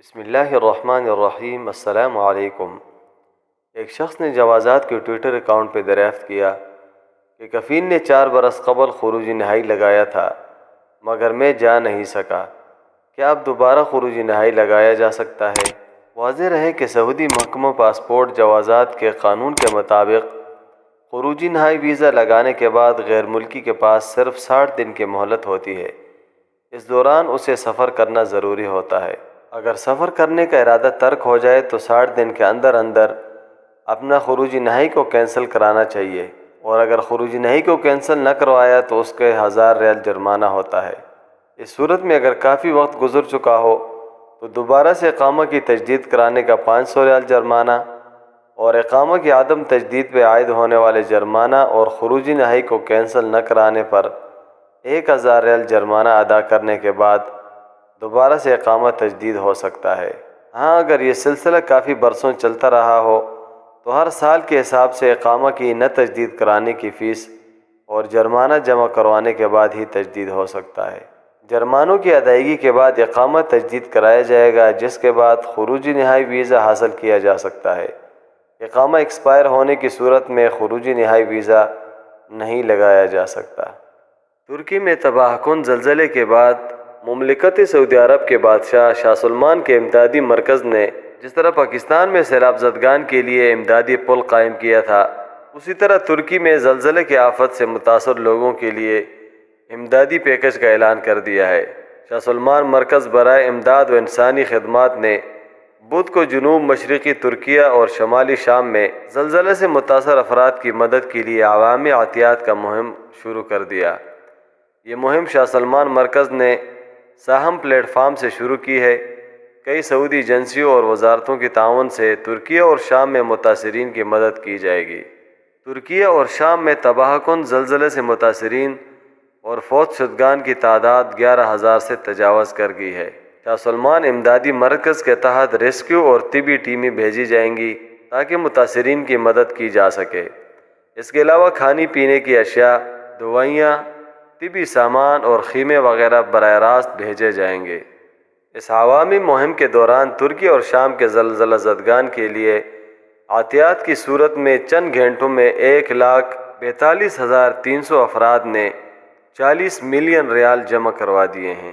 بسم اللہ الرحمن الرحیم۔ السلام علیکم۔ ایک شخص نے جوازات کے ٹویٹر اکاؤنٹ پہ دریافت کیا کہ کفیل نے 4 برس قبل خروج نہائی لگایا تھا مگر میں جا نہیں سکا، کیا اب دوبارہ خروج نہائی لگایا جا سکتا ہے؟ واضح رہے کہ سعودی محکمہ پاسپورٹ جوازات کے قانون کے مطابق خروجی نہائی ویزا لگانے کے بعد غیر ملکی کے پاس صرف 60 دن کی مہلت ہوتی ہے۔ اس دوران اسے سفر کرنا ضروری ہوتا ہے۔ اگر سفر کرنے کا ارادہ ترک ہو جائے تو 60 دن کے اندر اپنا خروجی نہائی کو کینسل کرانا چاہیے، اور اگر خروجی نہائی کو کینسل نہ کروایا تو اس کے 1000 ریال جرمانہ ہوتا ہے۔ اس صورت میں اگر کافی وقت گزر چکا ہو تو دوبارہ سے اقامہ کی تجدید کرانے کا 500 ریال جرمانہ، اور اقامہ کی عدم تجدید پہ عائد ہونے والے جرمانہ اور خروجی نہائی کو کینسل نہ کرانے پر 1000 ریال جرمانہ ادا کرنے کے بعد دوبارہ سے اقامہ تجدید ہو سکتا ہے۔ ہاں، اگر یہ سلسلہ کافی برسوں چلتا رہا ہو تو ہر سال کے حساب سے اقامہ کی نہ تجدید کرانے کی فیس اور جرمانہ جمع کروانے کے بعد ہی تجدید ہو سکتا ہے۔ جرمانوں کی ادائیگی کے بعد اقامہ تجدید کرایا جائے گا، جس کے بعد خروجی نہائی ویزا حاصل کیا جا سکتا ہے۔ اقامہ ایکسپائر ہونے کی صورت میں خروجی نہائی ویزا نہیں لگایا جا سکتا۔ ترکی میں تباہ کن زلزلے کے بعد مملکت سعودی عرب کے بادشاہ شاہ سلمان کے امدادی مرکز نے جس طرح پاکستان میں سیلاب زدگان کے لیے امدادی پل قائم کیا تھا، اسی طرح ترکی میں زلزلے کی آفت سے متاثر لوگوں کے لیے امدادی پیکج کا اعلان کر دیا ہے۔ شاہ سلمان مرکز برائے امداد و انسانی خدمات نے بدھ کو جنوب مشرقی ترکیہ اور شمالی شام میں زلزلے سے متاثر افراد کی مدد کے لیے عوامی عطیات کا مہم شروع کر دیا۔ یہ مہم شاہ سلمان مرکز نے ساہم پلیٹ فارم سے شروع کی ہے۔ کئی سعودی ایجنسیوں اور وزارتوں کے تعاون سے ترکیہ اور شام میں متاثرین کی مدد کی جائے گی۔ ترکیہ اور شام میں تباہ کن زلزلے سے متاثرین اور فوت شدگان کی تعداد 11,000 سے تجاوز کر گئی ہے۔ شاہ سلمان امدادی مرکز کے تحت ریسکیو اور طبی ٹیمیں بھیجی جائیں گی تاکہ متاثرین کی مدد کی جا سکے۔ اس کے علاوہ کھانے پینے کی اشیاء، دوائیاں، طبی سامان اور خیمے وغیرہ براہ راست بھیجے جائیں گے۔ اس عوامی مہم کے دوران ترکی اور شام کے زلزلہ زدگان کے لیے عطیات کی صورت میں چند گھنٹوں میں 1,42,300 افراد نے 40 ملین ریال جمع کروا دیے ہیں۔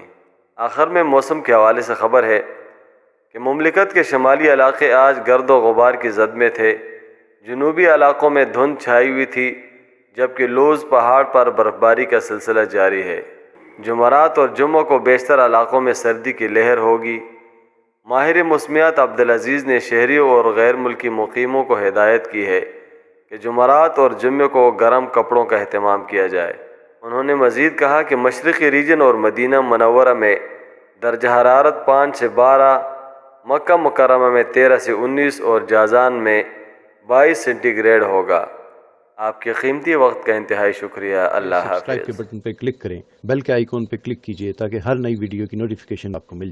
آخر میں موسم کے حوالے سے خبر ہے کہ مملکت کے شمالی علاقے آج گرد و غبار کی زد میں تھے۔ جنوبی علاقوں میں دھند چھائی ہوئی تھی، جبکہ لوز پہاڑ پر برف باری کا سلسلہ جاری ہے۔ جمعرات اور جمعہ کو بیشتر علاقوں میں سردی کی لہر ہوگی۔ ماہر موسمیات عبدالعزیز نے شہریوں اور غیر ملکی مقیموں کو ہدایت کی ہے کہ جمعرات اور جمعے کو گرم کپڑوں کا اہتمام کیا جائے۔ انہوں نے مزید کہا کہ مشرقی ریجن اور مدینہ منورہ میں درجہ حرارت 5 سے 12، مکہ مکرمہ میں 13 سے 19 اور جازان میں 22 سینٹی گریڈ ہوگا۔ آپ کے قیمتی وقت کا انتہائی شکریہ۔ اللہ حافظ۔ سبسکرائب کے بٹن پہ کلک کریں، بیل کے آئیکن پہ کلک کیجئے تاکہ ہر نئی ویڈیو کی نوٹیفیکیشن آپ کو مل جائے۔